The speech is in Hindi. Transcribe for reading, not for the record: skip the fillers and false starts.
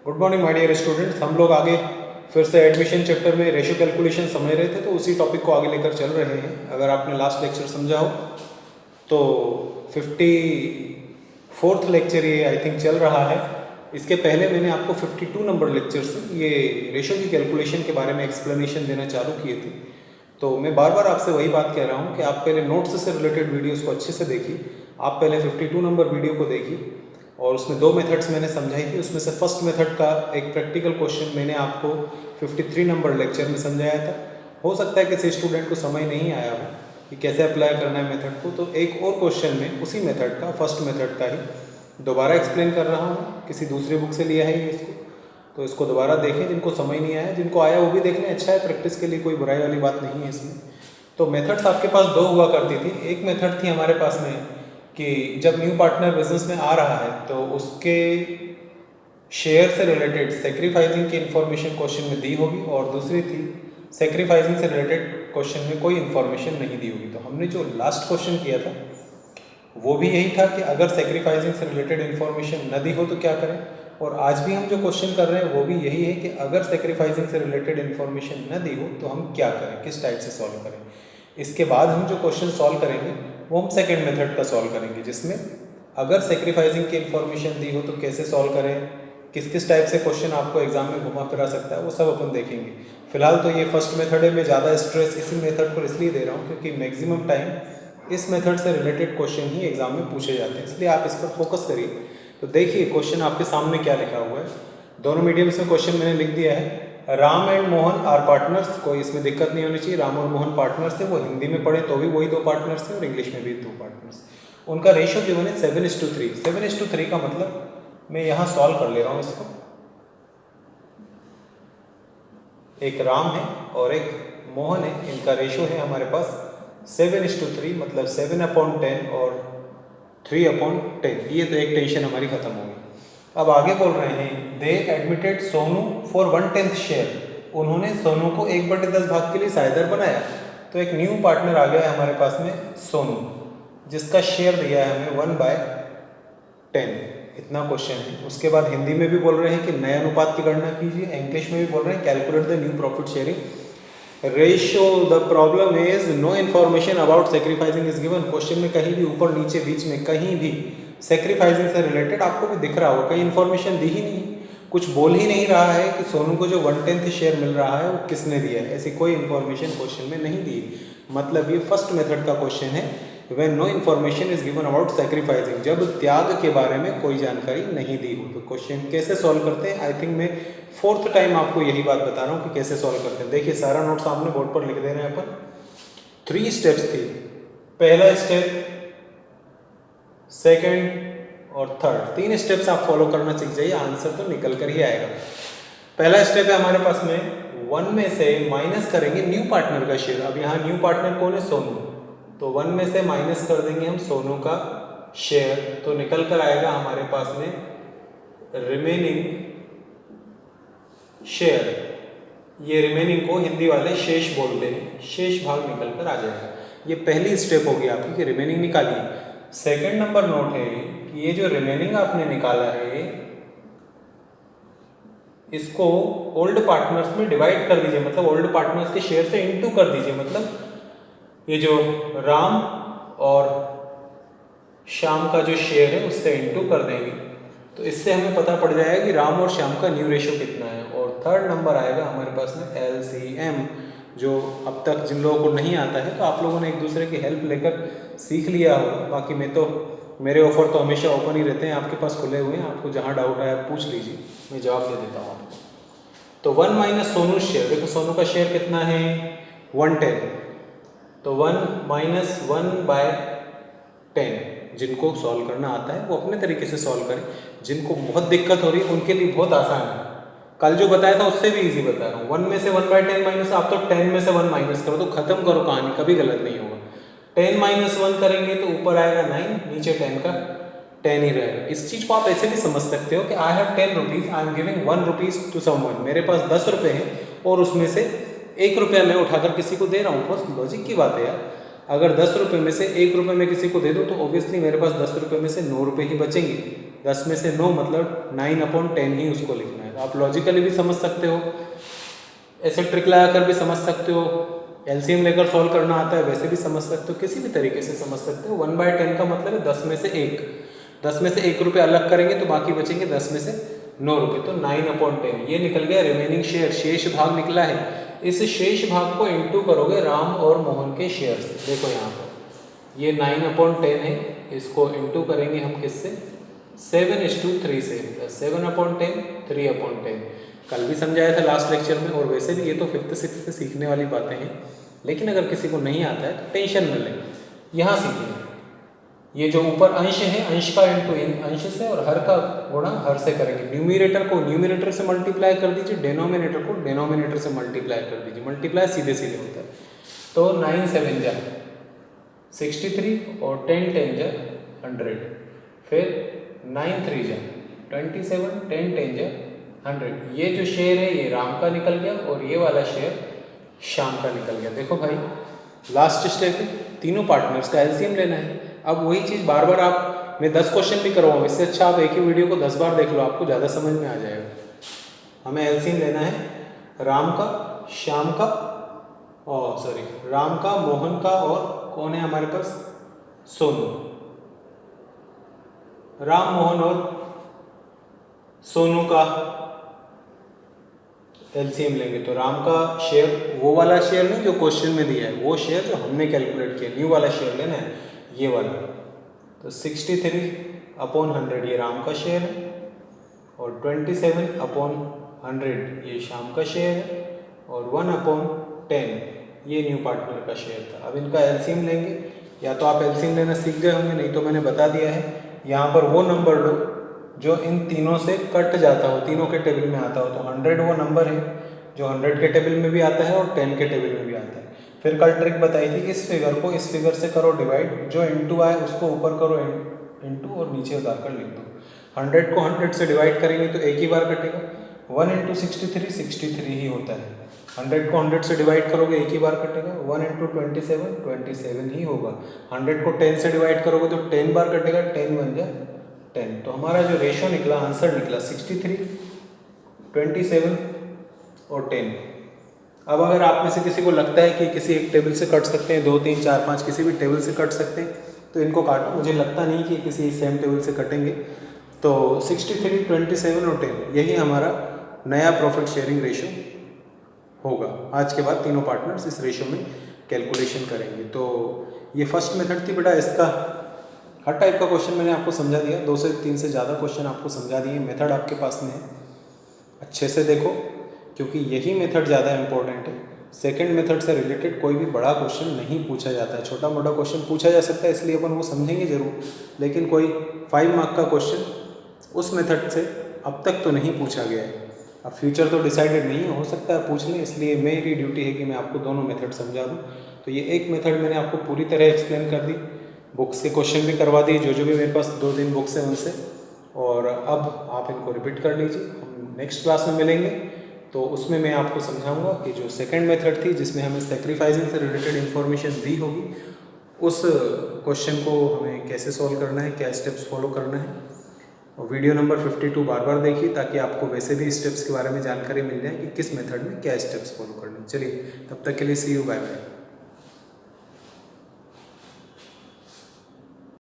Good morning my dear students. हम लोग आगे फिर से एडमिशन चैप्टर में रेशियो कैलकुलेशन समझ रहे थे, तो उसी टॉपिक को आगे लेकर चल रहे हैं। अगर आपने लास्ट लेक्चर समझा हो तो 54th लेक्चर ये आई थिंक चल रहा है। इसके पहले मैंने आपको 52 नंबर लेक्चर से ये रेशियो की कैलकुलेशन के बारे में एक्सप्लेनेशन देना चालू किए थे। तो मैं बार बार आपसे वही बात कह रहा हूँ कि आप पहले नोट्स से रिलेटेड वीडियोस को अच्छे से देखिए। आप पहले 52 नंबर वीडियो को देखिए और उसमें दो मेथड्स मैंने समझाई थी। उसमें से फर्स्ट मेथड का एक प्रैक्टिकल क्वेश्चन मैंने आपको 53 नंबर लेक्चर में समझाया था। हो सकता है किसी स्टूडेंट को समझ नहीं आया हो कि कैसे अप्लाई करना है मेथड को, तो एक और क्वेश्चन में उसी मेथड का, फर्स्ट मेथड का ही दोबारा एक्सप्लेन कर रहा हूँ। किसी दूसरे बुक से लिया है ये इसको, तो इसको दोबारा देखें। जिनको समझ नहीं आया, जिनको आया वो भी देख लें, अच्छा है, प्रैक्टिस के लिए कोई बुराई वाली बात नहीं है इसमें। तो मेथड्स आपके पास दो हुआ करती थी। एक मेथड थी हमारे पास में कि जब न्यू पार्टनर बिजनेस में आ रहा है तो उसके शेयर से रिलेटेड सेक्रीफाइसिंग की इन्फॉर्मेशन क्वेश्चन में दी होगी, और दूसरी थी सेक्रीफाइसिंग से रिलेटेड क्वेश्चन में कोई इन्फॉर्मेशन नहीं दी होगी। तो हमने जो लास्ट क्वेश्चन किया था वो भी यही था कि अगर सेक्रीफाइसिंग से रिलेटेड इन्फॉर्मेशन न दी हो तो क्या करें, और आज भी हम जो क्वेश्चन कर रहे हैं वो भी यही है कि अगर सेक्रीफाइसिंग से रिलेटेड इन्फॉर्मेशन न दी हो तो हम क्या करें, किस टाइप से सॉल्व करें। इसके बाद हम जो क्वेश्चन सॉल्व करेंगे वो हम सेकेंड मेथड का सॉल्व करेंगे, जिसमें अगर सेक्रीफाइसिंग की इन्फॉर्मेशन दी हो तो कैसे सॉल्व करें, किस किस टाइप से क्वेश्चन आपको एग्जाम में घुमा फिरा सकता है, वो सब अपन देखेंगे। फिलहाल तो ये फर्स्ट मेथड है। मैं ज़्यादा स्ट्रेस इसी मेथड पर इसलिए दे रहा हूँ क्योंकि मैक्सिमम टाइम इस मेथड से रिलेटेड क्वेश्चन ही एग्जाम में पूछे जाते हैं, इसलिए आप इस पर फोकस करिए। तो देखिए क्वेश्चन आपके सामने क्या लिखा हुआ है। दोनों मीडियम्स में क्वेश्चन मैंने लिख दिया है। Ram and Mohan are partners, कोई इसमें दिक्कत नहीं होनी चाहिए। राम और मोहन पार्टनर्स थे, वो हिंदी में पढ़े तो भी वही दो पार्टनर्स थे और इंग्लिश में भी दो पार्टनर्स। उनका रेशियो गिवन है 7:3। 7:3 का मतलब मैं यहाँ सॉल्व कर ले रहा हूँ इसको। एक राम है और एक मोहन है, इनका रेशियो है हमारे पास 7:3, मतलब 7/10 और 3/10। ये तो एक टेंशन हमारी खत्म हो गई। अब आगे बोल रहे हैं दे एडमिटेड सोनू फॉर 1/10 शेयर। उन्होंने सोनू को 1/10 भाग के लिए साझेदार बनाया। तो एक न्यू पार्टनर आ गया है हमारे पास में, सोनू, जिसका शेयर दिया है हमें 1/10। इतना क्वेश्चन है। उसके बाद हिंदी में भी बोल रहे हैं कि नए अनुपात की गणना कीजिए। इंग्लिश में भी बोल रहे हैं calculate the new profit sharing ratio. The problem is no information about sacrificing is given. Question में कहीं भी ऊपर नीचे बीच में कहीं भी सेक्रीफाइसिंग से रिलेटेड आपको भी दिख रहा होगा, कहीं इन्फॉर्मेशन दी ही नहीं, कुछ बोल ही नहीं रहा है कि सोनू को जो 1/10 शेयर मिल रहा है वो किसने दिया है। ऐसी कोई इन्फॉर्मेशन क्वेश्चन में नहीं दी। मतलब ये फर्स्ट मेथड का क्वेश्चन है, when no information is given about sacrificing, जब त्याग के बारे में कोई जानकारी नहीं दी हो। तो क्वेश्चन कैसे सॉल्व करते हैं, आई थिंक मैं 4th टाइम आपको यही बात बता रहा हूँ कि कैसे सॉल्व करते हैं। देखिए सारा नोट सामने बोर्ड पर लिख दे रहे हैं अपन। 3 स्टेप्स थी। पहला स्टेप, सेकेंड और थर्ड, 3 स्टेप्स आप फॉलो करना सीख जाइए, आंसर तो निकल कर ही आएगा। पहला स्टेप है हमारे पास में 1 में से माइनस करेंगे न्यू पार्टनर का शेयर। अब यहाँ न्यू पार्टनर कौन है, सोनू, तो 1 में से माइनस कर देंगे हम सोनू का शेयर, तो निकल कर आएगा हमारे पास में रिमेनिंग शेयर। ये रिमेनिंग को हिंदी वाले शेष बोलते हैं, शेष भाग निकल कर आ जाएगा। ये पहली स्टेप होगी आपकी कि रिमेनिंग निकालिए। सेकंड नंबर नोट है कि ये जो रिमेनिंग आपने निकाला है इसको ओल्ड पार्टनर्स में डिवाइड कर दीजिए, मतलब ओल्ड पार्टनर्स के शेयर से इनटू कर दीजिए। मतलब ये जो राम और श्याम का जो शेयर है उससे इनटू कर देंगे, तो इससे हमें पता पड़ जाएगा कि राम और श्याम का न्यू रेशियो कितना है। और थर्ड नंबर आएगा हमारे पास में LCM, जो अब तक जिन लोगों को नहीं आता है तो आप लोगों ने एक दूसरे की हेल्प लेकर सीख लिया होगा। बाकी मैं तो, मेरे ऑफर तो हमेशा ओपन ही रहते हैं, आपके पास खुले हुए हैं, आपको जहाँ डाउट आए आप पूछ लीजिए, मैं जवाब दे देता हूँ आपको। तो 1 माइनस सोनू शेयर, देखो सोनू का शेयर कितना है 1/10, तो 1 माइनस 1/10। जिनको सॉल्व करना आता है वो अपने तरीके से सॉल्व करें, जिनको बहुत दिक्कत हो रही है उनके लिए बहुत आसान है। कल जो बताया था उससे भी इजी बता रहा हूँ। 1 में से 1/10 माइनस, आप तो 10 में से 1 माइनस करो तो खत्म करो कहानी, कभी गलत नहीं होगा। 10 माइनस 1 करेंगे तो ऊपर आएगा 9, नीचे 10 का 10 ही रहेगा। इस चीज़ को आप ऐसे भी समझ सकते हो कि I have 10 rupees, I am giving 1 rupees to someone. मेरे पास 10 रुपये हैं और उसमें से 1 रुपया मैं उठाकर किसी को दे रहा हूँ। बहुत लॉजिक की बात है यार। अगर 10 रुपये में से 1 रुपये मैं किसी को दे दूँ तो ऑब्वियसली मेरे पास 10 रुपये में से 9 रुपये ही बचेंगे। 10 में से 9 मतलब 9/10 ही उसको लिखना है। जाएगा। आप लॉजिकली भी समझ सकते हो, ऐसे ट्रिक लगा कर भी समझ सकते हो, एलसीएम लेकर सॉल्व करना आता है वैसे भी समझ सकते हो, किसी भी तरीके से समझ सकते हो। 1/10 का मतलब है 10 में से 1, 10 में से 1 रुपये अलग करेंगे तो बाकी बचेंगे 10 में से 9 रुपये, तो 9/10 ये निकल गया रिमेनिंग शेयर, शेष भाग निकला है। इस शेष भाग को इंटू करोगे राम और मोहन के शेयर से। देखो यहाँ पर ये 9/10 है, इसको इंटू करेंगे हम किससे, 7:3 से, 7/10 3/10। कल भी समझाया था लास्ट लेक्चर में, और वैसे भी ये तो 5th 6th से सीखने वाली बातें हैं, लेकिन अगर किसी को नहीं आता है तो टेंशन न लें, यहाँ सीखेंगे। ये जो ऊपर अंश है, अंश का इंटू अंश से और हर का गुणा हर से करेंगे। न्यूमिनेटर को न्यूमिनेटर से मल्टीप्लाई कर दीजिए, डिनोमिनेटर को डिनोमिनेटर से मल्टीप्लाई कर दीजिए, मल्टीप्लाई सीधे सीधे होता है। तो 9 7 जा 63 और 10 10 जा 100, फिर 9 3 जा 27, 10 10 जा 100। ये जो शेयर है ये राम का निकल गया और ये वाला शेयर श्याम का निकल गया। देखो भाई लास्ट स्टेप है, तीनों पार्टनर्स का एलसीएम लेना है। अब वही चीज़ बार बार आप, मैं 10 क्वेश्चन भी करवाऊँ, इससे अच्छा आप एक ही वीडियो को 10 बार देख लो, आपको ज़्यादा समझ में आ जाएगा। हमें एलसीएम लेना है राम का, श्याम का, और सॉरी राम का, मोहन का, और कौन है हमारे पास, सोनू। राम, मोहन और सोनू का एलसीएम लेंगे तो राम का शेयर, वो वाला शेयर नहीं जो क्वेश्चन में दिया है, वो शेयर जो हमने कैलकुलेट किया, न्यू वाला शेयर लेना है, ये वाला। तो 63/100 ये राम का शेयर है, और 27/100 ये श्याम का शेयर है, और 1/10 ये न्यू पार्टनर का शेयर था। अब इनका एलसीएम लेंगे, या तो आप एलसीएम लेना सीख गए होंगे, नहीं तो मैंने बता दिया है। यहाँ पर वो नंबर लो जो इन तीनों से कट जाता हो, तीनों के टेबल में आता हो। तो 100 वो नंबर है जो 100 के टेबल में भी आता है और 10 के टेबल में भी आता है। फिर कल ट्रिक बताई थी, इस फिगर को इस फिगर से करो डिवाइड, जो इंटू आए उसको ऊपर करो इंटू और नीचे उतार कर लिख दो। 100 को 100 से डिवाइड करेंगे तो एक ही बार कटेगा, 1 × 63 63 ही होता है। 100 को 100 से डिवाइड करोगे एक ही बार कटेगा, 1 × 27 27 ही होगा। 100 को 10 से डिवाइड करोगे तो 10 बार कटेगा, 10 1 जा 10। तो हमारा जो रेशो निकला, आंसर निकला 63, 27 और 10। अब अगर आप में से किसी को लगता है कि किसी एक टेबल से कट सकते हैं, 2 3 4 5 किसी भी टेबल से कट सकते हैं, तो इनको काटो। मुझे लगता नहीं कि किसी सेम टेबल से कटेंगे। तो 63, 27 और 10 यही हमारा नया प्रॉफिट शेयरिंग रेशो होगा। आज के बाद तीनों पार्टनर्स इस रेशो में कैलकुलेशन करेंगे। तो ये फर्स्ट मेथड थी बेटा। इसका हर टाइप का क्वेश्चन मैंने आपको समझा दिया, 2 से 3 से ज़्यादा क्वेश्चन आपको समझा दिए। मेथड आपके पास में है, अच्छे से देखो क्योंकि यही मेथड ज़्यादा इंपॉर्टेंट है। सेकंड मेथड से रिलेटेड कोई भी बड़ा क्वेश्चन नहीं पूछा जाता है, छोटा मोटा क्वेश्चन पूछा जा सकता है, इसलिए अपन वो समझेंगे जरूर, लेकिन कोई 5 मार्क का क्वेश्चन उस मेथड से अब तक तो नहीं पूछा गया है। अब फ्यूचर तो डिसाइडेड नहीं हो सकता है पूछ लें, इसलिए मेरी ड्यूटी है कि मैं आपको दोनों मेथड समझा दूँ। तो ये एक मेथड मैंने आपको पूरी तरह एक्सप्लेन कर दी, बुक्स के क्वेश्चन भी करवा दिए, जो भी मेरे पास 2-3 बुक्स हैं उनसे, और अब आप इनको रिपीट कर लीजिए। हम नेक्स्ट क्लास में मिलेंगे तो उसमें मैं आपको समझाऊंगा कि जो सेकंड मेथड थी जिसमें हमें सेक्रीफाइसिंग से रिलेटेड इन्फॉर्मेशन दी होगी, उस क्वेश्चन को हमें कैसे सॉल्व करना है, क्या स्टेप्स फॉलो करना है। और वीडियो नंबर 52 बार बार देखिए ताकि आपको वैसे भी स्टेप्स के बारे में जानकारी मिल जाए कि किस मेथड में क्या स्टेप्स फॉलो करने। चलिए तब तक के लिए सी यू, बाय बाय।